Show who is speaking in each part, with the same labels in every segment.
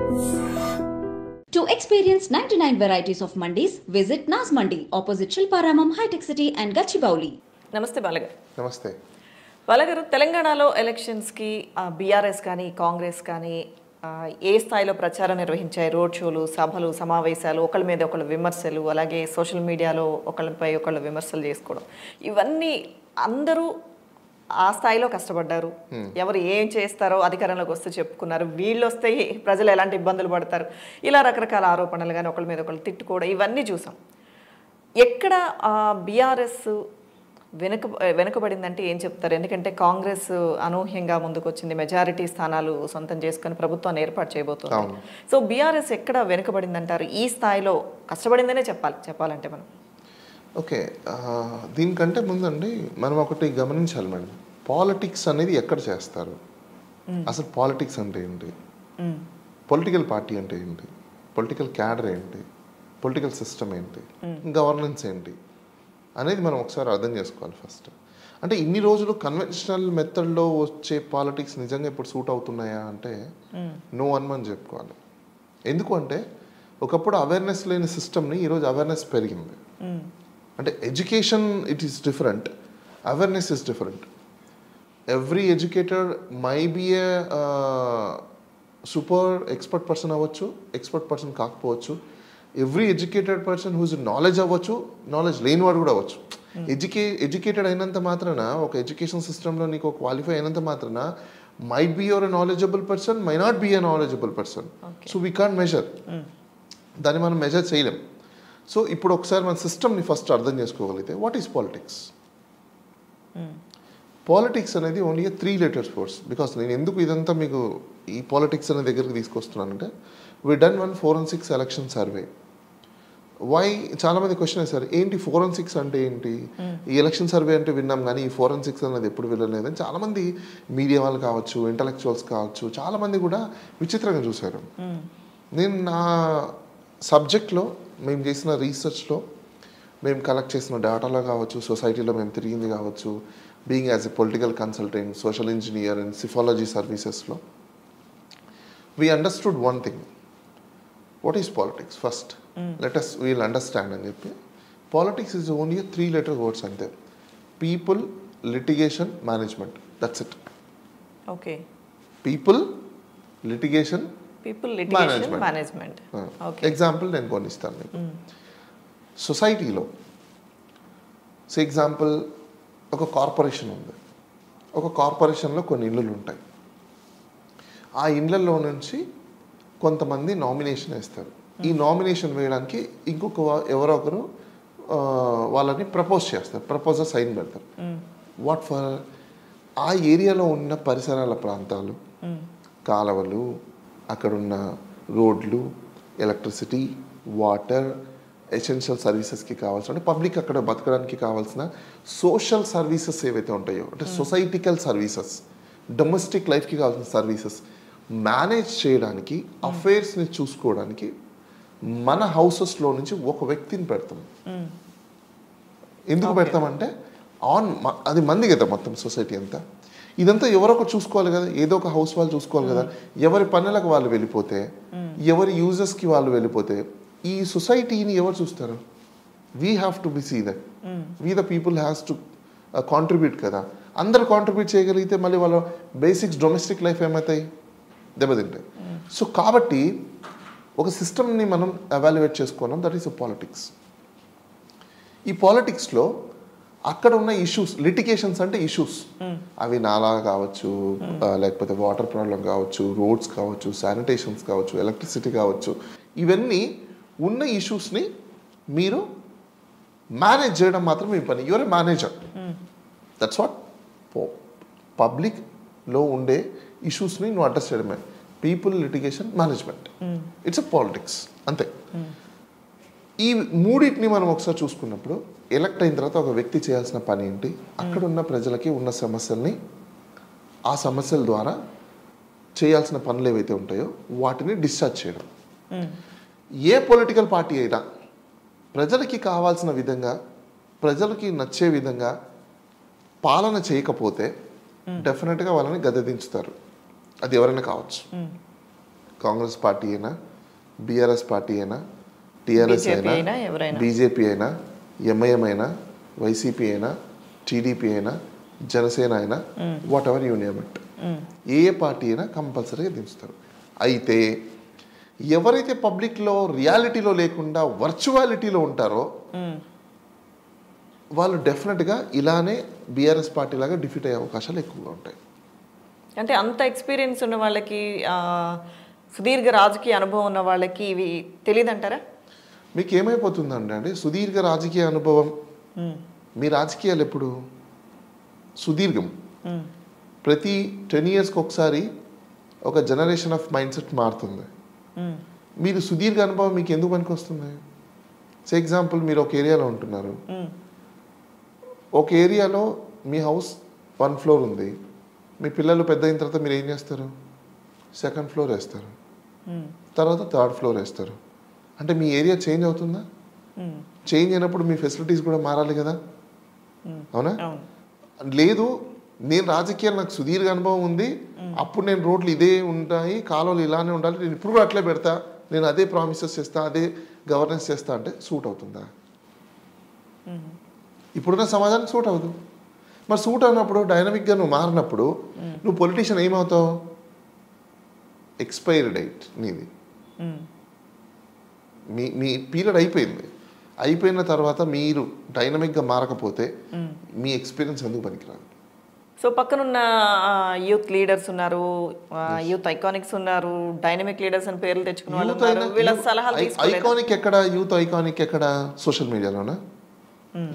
Speaker 1: To experience 99 varieties of mandis, visit Nas Mandi, opposite Shilparamam High Tech City and Gachibowli.
Speaker 2: నమస్తే బాలగారు.
Speaker 3: నమస్తే
Speaker 2: బాలగారు, తెలంగాణలో ఎలక్షన్స్కి BRS కానీ కాంగ్రెస్ కానీ ఏ స్థాయిలో ప్రచారం నిర్వహించాయి? రోడ్ షోలు, సభలు, సమావేశాలు, ఒకళ్ళ మీద ఒకళ్ళ విమర్శలు, అలాగే సోషల్ మీడియాలో ఒకళ్ళపై ఒకళ్ళు విమర్శలు చేసుకోవడం, ఇవన్నీ అందరూ ఆ స్థాయిలో కష్టపడ్డారు. ఎవరు ఏం చేస్తారో అధికారంలోకి వస్తే చెప్పుకున్నారు. వీళ్ళు వస్తే ప్రజలు ఎలాంటి ఇబ్బందులు పడతారు, ఇలా రకరకాల ఆరోపణలు కానీ ఒకళ్ళ మీద ఒకళ్ళు తిట్టుకోవడం, ఇవన్నీ చూసాం. ఎక్కడ బీఆర్ఎస్ వెనుకబడిందంటే ఏం చెప్తారు? ఎందుకంటే కాంగ్రెస్ అనూహ్యంగా ముందుకు వచ్చింది, మెజారిటీ స్థానాలు సొంతం చేసుకుని ప్రభుత్వాన్ని ఏర్పాటు చేయబోతుంది. సో బీఆర్ఎస్ ఎక్కడ వెనుకబడిందంటారు? ఈ స్థాయిలో కష్టపడిందనే చెప్పాలంటే మనం.
Speaker 3: ఓకే, దీనికంటే ముందండి మనం ఒకటి గమనించాలి మేడం. పాలిటిక్స్ అనేది ఎక్కడ చేస్తారు, అసలు పాలిటిక్స్ అంటే ఏంటి, పొలిటికల్ పార్టీ అంటే ఏంటి, పొలిటికల్ క్యాడర్ ఏంటి, పొలిటికల్ సిస్టమ్ ఏంటి, గవర్నెన్స్ ఏంటి అనేది మనం ఒకసారి అర్థం చేసుకోవాలి ఫస్ట్. అంటే ఇన్ని రోజులు కన్వెన్షనల్ మెథడ్లో వచ్చే పాలిటిక్స్ నిజంగా ఇప్పుడు సూట్ అవుతున్నాయా అంటే నో అని చెప్పుకోవాలి. ఎందుకు అంటే ఒకప్పుడు అవేర్నెస్ లేని సిస్టమ్ని ఈరోజు అవేర్నెస్ పెరిగింది. అంటే education it is different, awareness is different. Every educated may be a super expert person అవ్వచ్చు, ఎక్స్పర్ట్ పర్సన్ కాకపోవచ్చు. Every educated person whose knowledge అవ్వచ్చు, నాలెడ్జ్ లేనివాడు కూడా అవ్వచ్చు. ఎడ్యుకేటెడ్ అయినంత మాత్రాన, ఒక ఎడ్యుకేషన్ సిస్టంలో నీకు క్వాలిఫై అయినంత మాత్రాన might be your a knowledgeable person, may not be a knowledgeable person. So we can't measure, దాన్ని మనం మెజర్ చేయలేం. సో ఇప్పుడు ఒకసారి మన సిస్టమ్ని ఫస్ట్ అర్థం చేసుకోగలిగితే వాట్ ఈస్ పాలిటిక్స్. పాలిటిక్స్ అనేది ఓన్లీ 3 letters వర్డ్స్. బికాస్ నేను ఎందుకు ఇదంతా మీకు ఈ పాలిటిక్స్ అనే దగ్గరికి తీసుకొస్తున్నానంటే we done 1 forensics election survey. Why చాలామంది క్వశ్చన్ వేశారు, ఏంటి ఫోరెన్సిక్స్ అంటే ఏంటి, ఈ ఎలక్షన్ సర్వే అంటే విన్నాం కానీ ఈ ఫోరెన్సిక్స్ అనేది ఎప్పుడు వెళ్ళలేదని చాలామంది మీడియా వాళ్ళు కావచ్చు, ఇంటలెక్చువల్స్ కావచ్చు, చాలామంది కూడా విచిత్రంగా చూశారు. నేను నా సబ్జెక్ట్లో మేము చేసిన రీసెర్చ్లో, మేము కలెక్ట్ చేసిన డేటాలో కావచ్చు, సొసైటీలో మేము తిరిగింది కావచ్చు, being as a political consultant, social engineer and psephology సర్వీసెస్లో we understood one thing. What is politics first let's we'll understand అని చెప్పి. Politics is only 3 letter words అంతే. People, litigation, management, that's it.
Speaker 2: Okay,
Speaker 3: people, litigation,
Speaker 2: management.
Speaker 3: Example నేను కొన్ని ఇస్తాను మీకు. సొసైటీలో example ఒక కార్పొరేషన్ ఉంది. ఒక కార్పొరేషన్లో కొన్ని ఇళ్ళు ఉంటాయి. ఆ ఇళ్లలో నుంచి కొంతమంది నామినేషన్ వేస్తారు. ఈ నామినేషన్ వేయడానికి ఇంకొక ఎవరో ఒకరు వాళ్ళని ప్రపోజ్ చేస్తారు, ప్రపోజల్ సైన్ పెడతారు. What for? ఆ ఏరియాలో ఉన్న పరిసరాల ప్రాంతాలు, కాలువలు, అక్కడున్న రోడ్లు, ఎలక్ట్రిసిటీ, వాటర్, ఎసెన్షియల్ సర్వీసెస్కి కావాల్సిన, అంటే పబ్లిక్ అక్కడ బతకడానికి కావాల్సిన సోషల్ సర్వీసెస్ ఏవైతే ఉంటాయో, అంటే సొసైటికల్ సర్వీసెస్, డొమెస్టిక్ లైఫ్కి కావాల్సిన సర్వీసెస్ మేనేజ్ చేయడానికి, అఫైర్స్ని చూసుకోవడానికి మన హౌసెస్లో నుంచి ఒక వ్యక్తిని పెడతాం. ఎందుకు పెడతామంటే అది మంది కదా మొత్తం సొసైటీ అంతా. ఇదంతా ఎవరొకరు చూసుకోవాలి కదా, ఏదో ఒక హౌస్ వాళ్ళు చూసుకోవాలి కదా. ఎవరి పనులకు వాళ్ళు వెళ్ళిపోతే, ఎవరి యూజర్స్కి వాళ్ళు వెళ్ళిపోతే ఈ సొసైటీని ఎవరు చూస్తారు? We have to be see that, we the people has to contribute కదా. అందరు కాంట్రిబ్యూట్ చేయగలిగితే మళ్ళీ వాళ్ళ బేసిక్స్ డొమెస్టిక్ లైఫ్ ఏమవుతాయి? దెబ్బతింటాయి. సో కాబట్టి ఒక సిస్టమ్ని మనం ఎవాల్యుయేట్ చేసుకున్నాం, దట్ ఈస్ పాలిటిక్స్. ఈ పాలిటిక్స్లో అక్కడ ఉన్న ఇష్యూస్, లిటిగేషన్స్ అంటే ఇష్యూస్, అవి నాలా కావచ్చు, లేకపోతే వాటర్ ప్రాబ్లం కావచ్చు, రోడ్స్ కావచ్చు, శానిటేషన్స్ కావచ్చు, ఎలక్ట్రిసిటీ కావచ్చు, ఇవన్నీ ఉన్న ఇష్యూస్ని మీరు మేనేజ్ చేయడం మాత్రం మీ పని. Your A manager, that's what. పబ్లిక్లో ఉండే ఇష్యూస్ని నువ్వు అడ్రస్ చేయడమే people, litigation, management. It's a politics అంతే. ఈ మూడింటిని మనం ఒకసారి చూసుకున్నప్పుడు ఎలక్ట్ అయిన తర్వాత ఒక వ్యక్తి చేయాల్సిన పని ఏంటి, అక్కడ ఉన్న ప్రజలకి ఉన్న సమస్యల్ని, ఆ సమస్యల ద్వారా చేయాల్సిన పనులు ఏవైతే ఉంటాయో వాటిని డిశ్చార్జ్ చేయడం. ఏ పొలిటికల్ పార్టీ అయినా ప్రజలకి కావాల్సిన విధంగా, ప్రజలకి నచ్చే విధంగా పాలన చేయకపోతే డెఫినెట్గా వాళ్ళని గద్దెదించుతారు. అది ఎవరైనా కావచ్చు. కాంగ్రెస్ పార్టీ అయినా, బీఆర్ఎస్ పార్టీ అయినా, టీఆర్ఎస్ అయినా, బీజేపీ అయినా, ఎంఐఎం అయినా, వైసీపీ అయినా, టీడీపీ అయినా, జనసేన అయినా, what ever union A party అయినా కంపల్సరీగా దించుతారు. అయితే ఎవరైతే పబ్లిక్లో రియాలిటీలో లేకుండా వర్చువాలిటీలో ఉంటారో వాళ్ళు డెఫినెట్గా ఇలానే బీఆర్ఎస్ పార్టీ లాగా డిఫీట్ అయ్యే అవకాశాలు ఎక్కువగా ఉంటాయి.
Speaker 2: అంటే అంత ఎక్స్పీరియన్స్ ఉన్న వాళ్ళకి, సుదీర్ఘ రాజకీయ అనుభవం ఉన్న వాళ్ళకి ఇవి తెలియదంటారా?
Speaker 3: మీకు ఏమైపోతుందండి అంటే సుదీర్ఘ రాజకీయ అనుభవం, మీ రాజకీయాలు ఎప్పుడు సుదీర్ఘం. ప్రతి 10 yearsకి ఒకసారి ఒక జనరేషన్ ఆఫ్ మైండ్ సెట్ మారుతుంది. మీరు సుదీర్ఘ అనుభవం మీకు ఎందుకు పనికి వస్తుంది? ఎగ్జాంపుల్, మీరు ఒక ఏరియాలో ఉంటున్నారు, ఒక ఏరియాలో మీ హౌస్ 1 floor ఉంది, మీ పిల్లలు పెద్ద అయిన తర్వాత మీరు ఏం చేస్తారు? 2nd floor వేస్తారు, తర్వాత 3rd floor వేస్తారు. అంటే మీ ఏరియా చేంజ్ అవుతుందా? చేంజ్ అయినప్పుడు మీ ఫెసిలిటీస్ కూడా మారాలి కదా, అవునా? లేదు, నేను రాజకీయాలు నాకు సుదీర్ఘ అనుభవం ఉంది, అప్పుడు నేను రోడ్లు ఇదే ఉంటాయి, కాలువలు ఇలానే ఉండాలి, నేను ఇప్పుడు కూడా అట్లే పెడతా, నేను అదే ప్రామిసెస్ చేస్తా, అదే గవర్నెన్స్ చేస్తా అంటే సూట్ అవుతుందా? ఇప్పుడున్న సమాజానికి సూట్ అవ్వదు. మరి సూట్ అయినప్పుడు, డైనమిక్గా నువ్వు మారినప్పుడు నువ్వు పొలిటీషియన్ ఏమవుతావు? ఎక్స్పైరీ డేట్ నీది, మీ పీరియడ్ అయిపోయింది. అయిపోయిన తర్వాత మీరు డైనమిక్గా మారకపోతే మీ ఎక్స్పీరియన్స్ ఎందుకు పనికిరాదు?
Speaker 2: సో పక్కనున్న యూత్ లీడర్స్ ఉన్నారు, యూత్ ఐకానిక్స్ ఉన్నారు, డైనమిక్ లీడర్స్ అని పేర్లు తెచ్చుకున్న వాళ్ళు ఉన్నారు. వీళ్ళ సలహాలు తీసుకోలేదా?
Speaker 3: ఐకానిక్ ఎక్కడ? యూత్ ఐకానిక్ ఎక్కడ? సోషల్ మీడియాలోనా,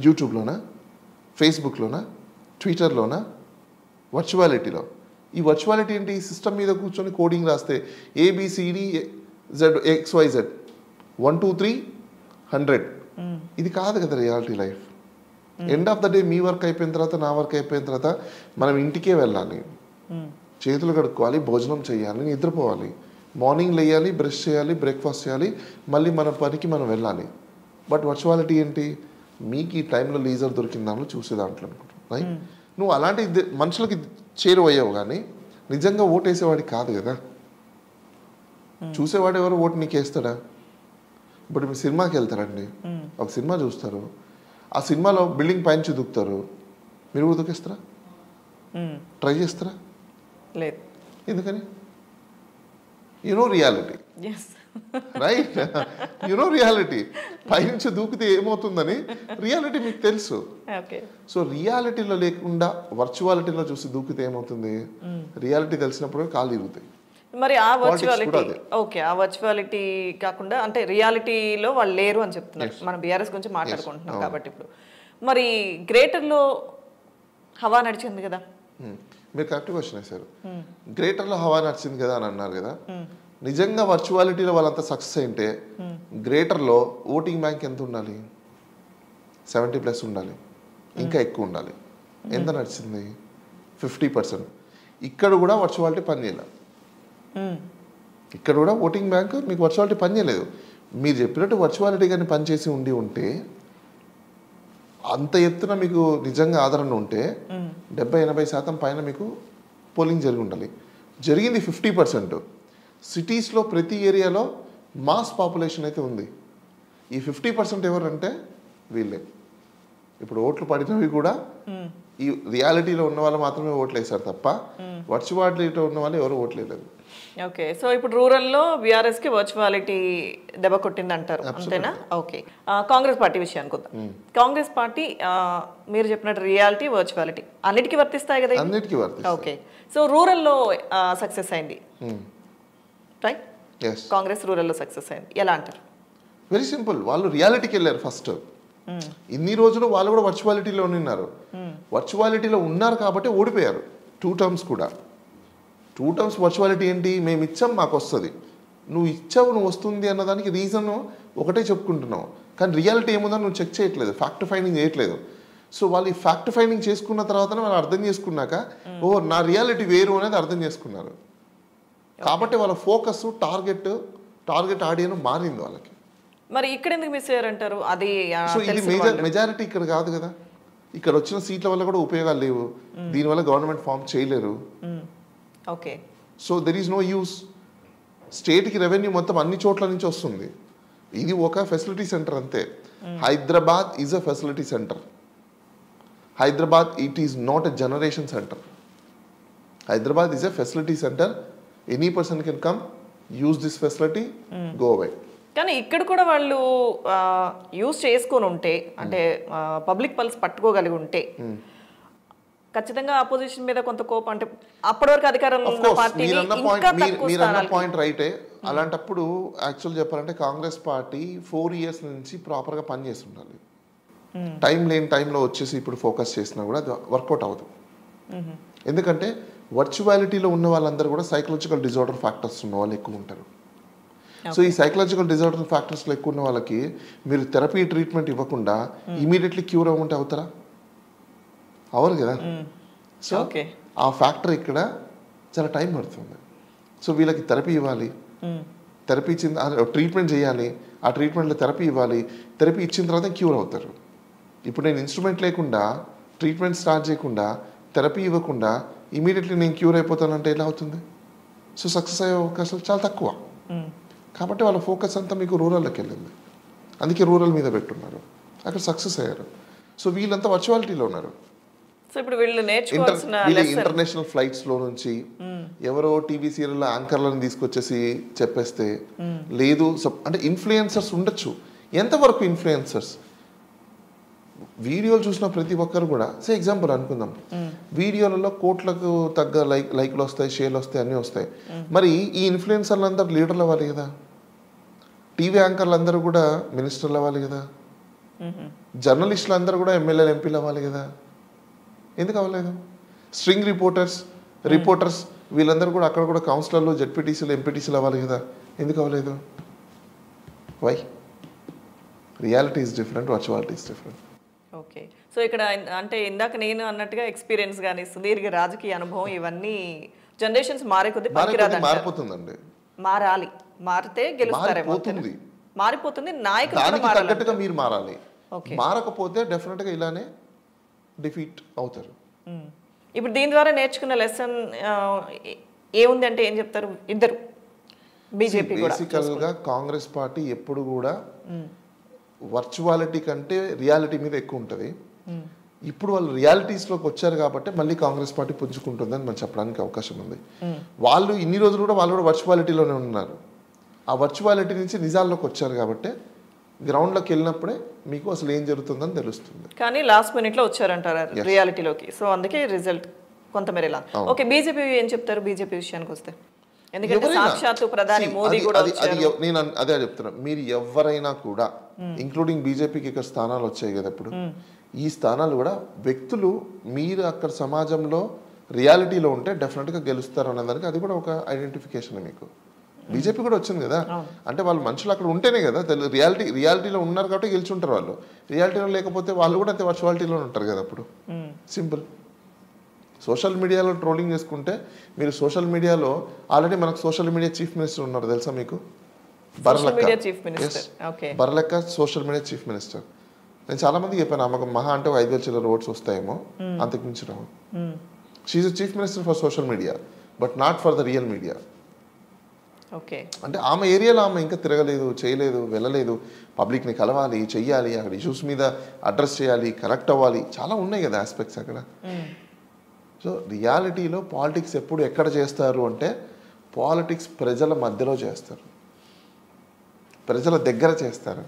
Speaker 3: యూట్యూబ్లోనా, ఫేస్బుక్లోనా, ట్విట్టర్లోనా, వర్చువాలిటీలో? ఈ వర్చువాలిటీ ఏంటి? సిస్టమ్ మీద కూర్చొని కోడింగ్ రాస్తే ABCD ZXYZ 1 2 3 100, ఇది కాదు కదా reality life. End of the day me work అయిపోయిన తర్వాత, నా వర్క్ అయిపోయిన తర్వాత మనం ఇంటికే వెళ్ళాలి, చేతులు కడుక్కోవాలి, భోజనం చేయాలి, నిద్రపోవాలి, మార్నింగ్ లేయాలి, బ్రష్ చేయాలి, బ్రేక్ఫాస్ట్ చేయాలి, మళ్ళీ మన పనికి మనం వెళ్ళాలి. బట్ వర్చువాలిటీ ఏంటి? మీకు ఈ టైంలో లీజర్ దొరికిన దాంట్లో చూసే దాంట్లో అనుకుంటున్నాయి. నువ్వు అలాంటి మనుషులకి చేరువయ్యావు, కానీ నిజంగా ఓటేసేవాడికి కాదు కదా. చూసేవాడు ఎవరు ఓటు నీకు వేస్తాడా? ఇప్పుడు మీరు సినిమాకి వెళ్తారండి, ఒక సినిమా చూస్తారు, ఆ సినిమాలో బిల్డింగ్ పైన దూకుతారు, మీరు కూడా దూకేస్తారా? ట్రై చేస్తారా?
Speaker 2: లేదు.
Speaker 3: ఎందుకని? Reality, right? రియాలిటీ, పైనుంచి దూకితే ఏమవుతుందని రియాలిటీ మీకు తెలుసు. సో రియాలిటీలో లేకుండా వర్చువాలిటీలో చూసి దూకితే ఏమవుతుంది? రియాలిటీ తెలిసినప్పుడు కాళ్ళు ఇరుగుతాయి.
Speaker 2: మరి ఆ వర్చువాలిటీ, ఓకే, ఆ వర్చువాలిటీ కాకుండా అంటే రియాలిటీలో వాళ్ళు లేరు అని చెప్తున్నారు. మనం బీఆర్ఎస్ గురించి మాట్లాడుకుంటున్నాం కాబట్టి ఇప్పుడు మరి గ్రేటర్లో హవా నడిచింది కదా?
Speaker 3: మీరు కరెక్ట్ క్వశ్చన్ వేశారు. గ్రేటర్లో హవా నడిచింది కదా అని అన్నారు కదా. నిజంగా వర్చువాలిటీలో వాళ్ళంతా సక్సెస్ అయింటే గ్రేటర్లో ఓటింగ్ బ్యాంక్ ఎంత ఉండాలి? 70+ ఉండాలి, ఇంకా ఎక్కువ ఉండాలి. ఎంత నడిచింది? 50%. ఇక్కడ కూడా వర్చువాలిటీ పనిచేయలేదు. ఇక్కడ కూడా ఓటింగ్ బ్యాంక్ మీకు వర్చువాలిటీ పనిచేయలేదు. మీరు చెప్పినట్టు వర్చువాలిటీ కానీ పనిచేసి ఉంటే, అంత ఎత్తున మీకు నిజంగా ఆదరణ ఉంటే 70-80% పైన మీకు పోలింగ్ జరిగి ఉండాలి. జరిగింది 50%. సిటీస్లో ప్రతి ఏరియాలో మాస్ పాపులేషన్ అయితే ఉంది. ఈ 50% ఎవరంటే వీళ్ళే. ఇప్పుడు ఓట్లు పడినవి కూడా ఈ రియాలిటీలో ఉన్న వాళ్ళు మాత్రమే ఓట్లు వేశారు తప్ప వర్చువాలిటీలో ఉన్న వాళ్ళు ఎవరు ఓట్లేదు.
Speaker 2: ఓకే, సో ఇప్పుడు రూరల్లో బీఆర్ఎస్కి వర్చువాలిటీ దెబ్బ కొట్టింది అంటారు, అంతేనా? ఓకే, కాంగ్రెస్ పార్టీ విషయానికి వద్దాం. కాంగ్రెస్ పార్టీ మీరు చెప్పినట్టు రియాలిటీ, వర్చువాలిటీ అన్నిటికీ వర్తిస్తాయి కదా?
Speaker 3: అన్నిటికీ వర్తిస్తాయి.
Speaker 2: ఓకే, సో రూరల్లో సక్సెస్ అయింది, రైట్? కాంగ్రెస్ రూరల్లో సక్సెస్ అయింది, ఎలా అంటారు?
Speaker 3: వెరీ సింపుల్, వాళ్ళు రియాలిటీకి వెళ్ళారు ఫస్ట్. ఇన్ని రోజులు వాళ్ళు కూడా వర్చువాలిటీలో ఉన్నారు. వర్చువాలిటీలో ఉన్నారు కాబట్టి ఓడిపోయారు 2 terms కూడా. 2 terms వర్చువాలిటీ ఏంటి? మేము ఇచ్చాం, మాకు వస్తుంది. నువ్వు ఇచ్చావు, నువ్వు వస్తుంది అన్నదానికి రీజన్ ఒకటే చెప్పుకుంటున్నావు, కానీ రియాలిటీ ఏముందని నువ్వు చెక్ చేయట్లేదు, ఫ్యాక్ట్ ఫైండింగ్ చేయట్లేదు. సో వాళ్ళు ఈ ఫ్యాక్ట్ ఫైండింగ్ చేసుకున్న తర్వాతనే వాళ్ళు అర్థం చేసుకున్నాక నా రియాలిటీ వేరు అనేది అర్థం చేసుకున్నారు. కాబట్టి వాళ్ళ ఫోకస్, టార్గెట్ ఆడియన్ మారింది వాళ్ళకి.
Speaker 2: మరి ఇక్కడ ఎందుకు మిస్ అయ్యారంటారు? అది
Speaker 3: సో ఇది మెజారిటీ ఇక్కడ కాదు కదా. ఇక్కడ వచ్చిన సీట్ల వల్ల కూడా ఉపయోగాలు లేవు, దీనివల్ల గవర్నమెంట్ ఫామ్ చేయలేరు.
Speaker 2: Okay,
Speaker 3: so there is no use. స్టేట్కి రెవెన్యూ మొత్తం అన్ని చోట్ల నుంచి వస్తుంది. ఇది ఒక ఫెసిలిటీ సెంటర్ అంతే. Hyderabad is a facility centre. Hyderabad it is not a generation centre. Hyderabad is a facility centre. Any person can come, use this facility, go away.
Speaker 2: కానీ ఇక్కడ కూడా వాళ్ళు యూజ్ చేసుకొని ఉంటే, అంటే పబ్లిక్ పల్స్ పట్టుకోగలిగి ఉంటే ఖచ్చితంగా అపోజిషన్ మీద కొంత కోపం, అంటే అప్పటి వరకు అధికారంలో ఉన్న పార్టీ
Speaker 3: మీరన్న పాయింట్ రైటే. అలాంటప్పుడు యాక్చువల్ చెప్పాలంటే కాంగ్రెస్ పార్టీ 4 years నుంచి ప్రాపర్గా పనిచేసి ఉండాలి. టైం లేని టైంలో వచ్చేసి ఇప్పుడు ఫోకస్ చేసినా కూడా అది వర్కౌట్ అవ్వదు. ఎందుకంటే వర్చువాలిటీలో ఉన్న వాళ్ళందరూ కూడా సైకలాజికల్ డిజార్డర్ ఫ్యాక్టర్స్ ఉన్న వాళ్ళు ఎక్కువ ఉంటారు. సో ఈ సైకలాజికల్ డిజార్డర్ ఫ్యాక్టర్స్లో ఎక్కువ ఉన్న వాళ్ళకి మీరు థెరపీ ట్రీట్మెంట్ ఇవ్వకుండా ఇమీడియట్లీ క్యూర్ అవ్వమంటే అవుతారా? అవరు కదా. సో ఆ ఫ్యాక్టర్ ఇక్కడ చాలా టైం పడుతుంది. సో వీళ్ళకి థెరపీ ఇవ్వాలి, థెరపీ ఇచ్చిన ట్రీట్మెంట్ చేయాలి, ఆ ట్రీట్మెంట్లో థెరపీ ఇవ్వాలి, థెరపీ ఇచ్చిన తర్వాత క్యూర్ అవుతారు. ఇప్పుడు నేను ఇన్స్ట్రుమెంట్ లేకుండా, ట్రీట్మెంట్ స్టార్ట్ చేయకుండా, థెరపీ ఇవ్వకుండా ఇమీడియట్లీ నేను క్యూర్ అయిపోతానంటే ఎలా అవుతుంది? సో సక్సెస్ అయ్యే అవకాశాలు చాలా తక్కువ. కాబట్టి వాళ్ళ ఫోకస్ అంతా మీకు రూరల్లోకి వెళ్ళింది. అందుకే రూరల్ మీద పెట్టున్నారు, అక్కడ సక్సెస్ అయ్యారు. సో వీళ్ళంతా వర్చువాలిటీలో ఉన్నారు.
Speaker 2: సో ఇప్పుడు వీళ్ళు నేర్చుకోవాల్సిన
Speaker 3: ఇంటర్నేషనల్ ఫ్లైట్స్లో నుంచి ఎవరో టీవీ సీరియల్ యాంకర్లను తీసుకొచ్చేసి చెప్పేస్తే లేదు. అంటే ఇన్ఫ్లుయెన్సర్స్ ఉండొచ్చు. ఎంతవరకు ఇన్ఫ్లుయెన్సర్స్? వీడియోలు చూసిన ప్రతి ఒక్కరు కూడా ఎగ్జాంపుల్ అనుకుందాం, వీడియోలలో కోట్లకు తగ్గ లైక్లు వస్తాయి, షేర్లు వస్తాయి, అన్నీ వస్తాయి. మరి ఈ ఇన్ఫ్లుయెన్సర్లు అందరూ లీడర్లు అవ్వాలి కదా, టీవీ యాంకర్లు అందరూ కూడా మినిస్టర్లు అవ్వాలి కదా, జర్నలిస్టులు అందరూ కూడా ఎమ్మెల్యేలు, ఎంపీలు అవ్వాలి కదా. ఎందుకు అవ్వలేదు? స్ట్రింగ్ రిపోర్టర్స్ వీళ్ళందరూ కూడా అక్కడ కూడా కౌన్సిలర్లు, జెడ్పీటీసీలు, ఎంపీటీసీలు అవ్వాలి కదా. ఎందుకు అవ్వలేదు? Why? Reality is different, virtuality is different.
Speaker 2: Okay. So ఇక్కడ అంటే ఇందాక నేను అన్నట్టుగా ఎక్స్పీరియన్స్ కానీ సుదీర్ఘ రాజకీయ అనుభవం ఇవన్నీ జనరేషన్స్ మారే కొద్దీ
Speaker 3: మారిపోతుందండి.
Speaker 2: మారాలి, మారితే గెలుస్తారేమో. మారిపోతుంది, నాయకులు
Speaker 3: తగ్గట్టుగా మీరు మారాలి. మారకపోతే డెఫినెట్గా ఇలానే డిఫీట్ అవుతారు.
Speaker 2: ఇప్పుడు దీని ద్వారా నేర్చుకున్న లెసన్ ఏముంది అంటే ఏం చెప్తారు ఇద్దరు? బీజేపీ
Speaker 3: బేసికల్గా కాంగ్రెస్ పార్టీ ఎప్పుడు కూడా వర్చువాలిటీ కంటే రియాలిటీ మీద ఎక్కువ ఉంటుంది. ఇప్పుడు వాళ్ళు రియాలిటీస్లోకి వచ్చారు కాబట్టి మళ్ళీ కాంగ్రెస్ పార్టీ పుంజుకుంటుందని మనం చెప్పడానికి అవకాశం ఉంది. వాళ్ళు ఇన్ని రోజులు కూడా వాళ్ళు కూడా వర్చువాలిటీలోనే ఉన్నారు. ఆ వర్చువాలిటీ నుంచి నిజాల్లోకి వచ్చారు కాబట్టి గ్రౌండ్లోకి వెళ్ళినప్పుడే మీకు అసలు ఏం జరుగుతుందని తెలుస్తుంది.
Speaker 2: కానీ లాస్ట్ మినిట్లో వచ్చారంటారు రియాలిటీలోకి. సో అందుకే రిజల్ట్ కొంతమేర ఇలా. ఓకే, బీజేపీ ఏం చెప్తారు? బీజేపీ విషయానికి వస్తే, ఎందుకంటే సాక్షాత్తు ప్రధాని మోదీ కూడా
Speaker 3: నేను అదే చెప్తున్నా, మీరు ఎవరైనా కూడా ఇంక్లూడింగ్ బీజేపీకి ఇక్కడ స్థానాలు వచ్చాయి కదా ఇప్పుడు, ఈ స్థానాలు కూడా వ్యక్తులు మీరు అక్కడ సమాజంలో రియాలిటీలో ఉంటే డెఫినెట్గా గెలుస్తారు అనేదానికి అది కూడా ఒక ఐడెంటిఫికేషన్ మీకు. బీజేపీ కూడా వచ్చింది కదా, అంటే వాళ్ళు మనుషులు అక్కడ ఉంటేనే కదా రియాలిటీలో ఉన్నారు కాబట్టి గెలుచుంటారు. వాళ్ళు రియాలిటీలో లేకపోతే వాళ్ళు కూడా అంతే వర్చువాలిటీలో ఉంటారు కదా. అప్పుడు సింపుల్. సోషల్ మీడియాలో ట్రోలింగ్ చేసుకుంటే మీరు సోషల్ మీడియాలో ఆల్రెడీ మనకు సోషల్ మీడియా చీఫ్ మినిస్టర్ ఉన్నారు తెలుసా మీకు? బర్లెక్క సోషల్ మీడియా చీఫ్ మినిస్టర్. నేను చాలా మంది చెప్పాను, ఆమెకు మహా అంటే 5,000 చిల్లర ఓట్స్ వస్తాయేమో, అంతకు మించి రావు. She chief minister for social media but not for the real media.
Speaker 2: Okay,
Speaker 3: అంటే ఆమె ఏరియాలో ఆమె ఇంకా తిరగలేదు, చేయలేదు, వెళ్ళలేదు. పబ్లిక్ని కలవాలి, చెయ్యాలి, అక్కడ ఇష్యూస్ మీద అడ్రస్ చేయాలి, కనెక్ట్ అవ్వాలి, చాలా ఉన్నాయి కదా ఆస్పెక్ట్స్ అక్కడ. సో రియాలిటీలో పాలిటిక్స్ ఎప్పుడు ఎక్కడ చేస్తారు అంటే పాలిటిక్స్ ప్రజల మధ్యలో చేస్తారు, ప్రజల దగ్గర చేస్తారు,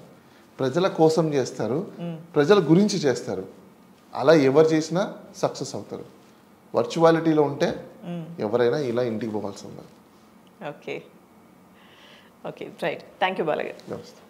Speaker 3: ప్రజల కోసం చేస్తారు, ప్రజల గురించి చేస్తారు. అలా ఎవరు చేసినా సక్సెస్ అవుతారు. వర్చువాలిటీలో ఉంటే ఎవరైనా ఇలా ఇంటికి పోవాల్సిందే.
Speaker 2: Okay, okay, right. Thank you బాలగారు.
Speaker 3: నమస్తే.